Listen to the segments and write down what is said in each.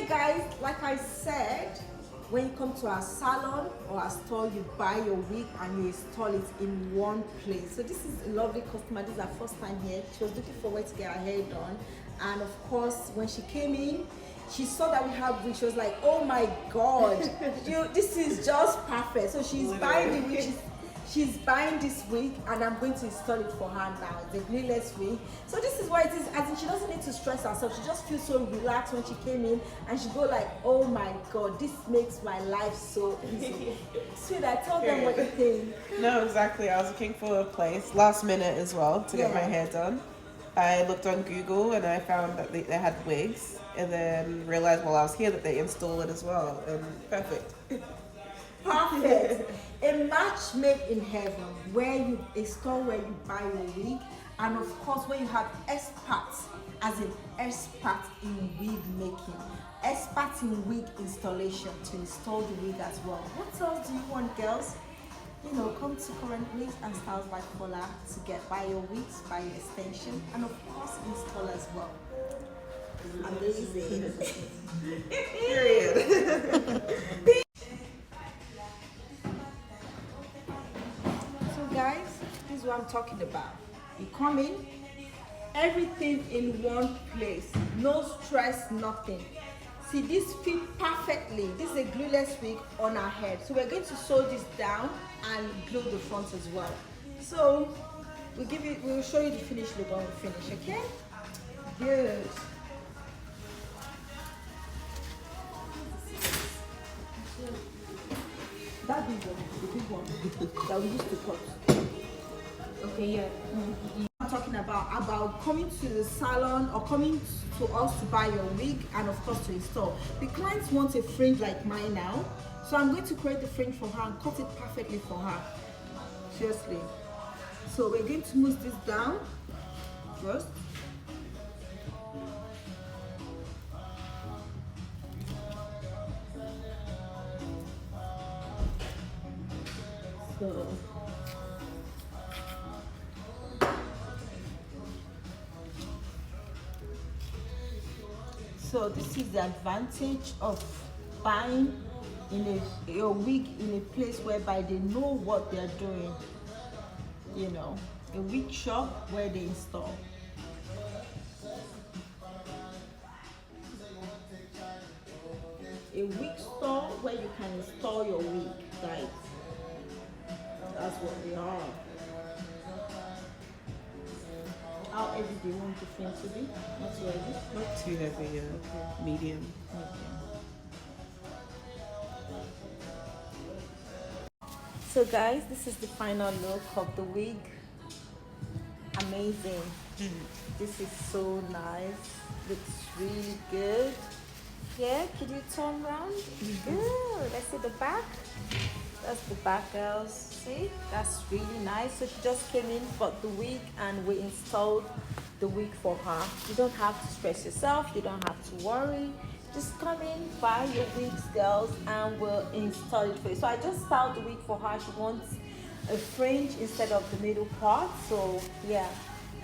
guys, like I said, when you come to our salon or our store, you buy your wig and you install it in one place. So this is a lovely customer. This is her first time here. She was looking forward to get her hair done, and of course when she came in, she saw that we have wigs. She was like, oh my god, this is just perfect. So she's buying the wig. She's buying this wig and I'm going to install it for her now, the glueless wig. So this is why it is, as in she doesn't need to stress herself. She just feels so relaxed when she came in, and she go like, oh my god, this makes my life so easy. Sweetheart, tell them what you think. No, exactly. I was looking for a place last minute as well to get my hair done. I looked on Google and I found that they had wigs, and then realized while I was here that they install it as well, and perfect. Perfect. A match made in heaven, where you a store where you buy your wig, and of course where you have experts, as in expert in wig making, expert in wig installation to install the wig as well. What else do you want, girls? You know, come to Current Wigs and Styles by Fola to get buy your wigs, buy your extension, and of course install as well. Amazing. Period. Guys, this is what I'm talking about. You come in, everything in one place, no stress, nothing. See, this fit perfectly. This is a glueless wig on our head, so we're going to sew this down and glue the front as well. So we'll show you the finished look when we finish. Okay, good. That big one, the big one that we used to cut. Okay, yeah. I'm talking about coming to the salon or coming to us to buy your wig and of course to install. The clients want a fringe like mine now, so I'm going to create the fringe for her and cut it perfectly for her. Seriously. So we're going to move this down first. So this is the advantage of buying your wig in a place whereby they know what they're doing. You know, a wig shop where they install. A wig store where you can install your wig, guys. That's what we are. How heavy do you want the frame to be? Not too heavy? Not too heavy, yeah. Okay. Medium. Okay. So guys, this is the final look of the wig. Amazing. This is so nice. Looks really good. Yeah, can you turn around? Good. Let's see the back. That's the back, girls. See, that's really nice. So she just came in, bought the wig, and we installed the wig for her. You don't have to stress yourself. You don't have to worry. Just come in, buy your wigs, girls, and we'll install it for you. So I just styled the wig for her. She wants a fringe instead of the middle part. So yeah,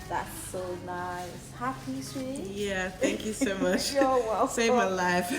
that's so nice. Happy, sweetie? Yeah, thank you so much. You're welcome. Saved my life.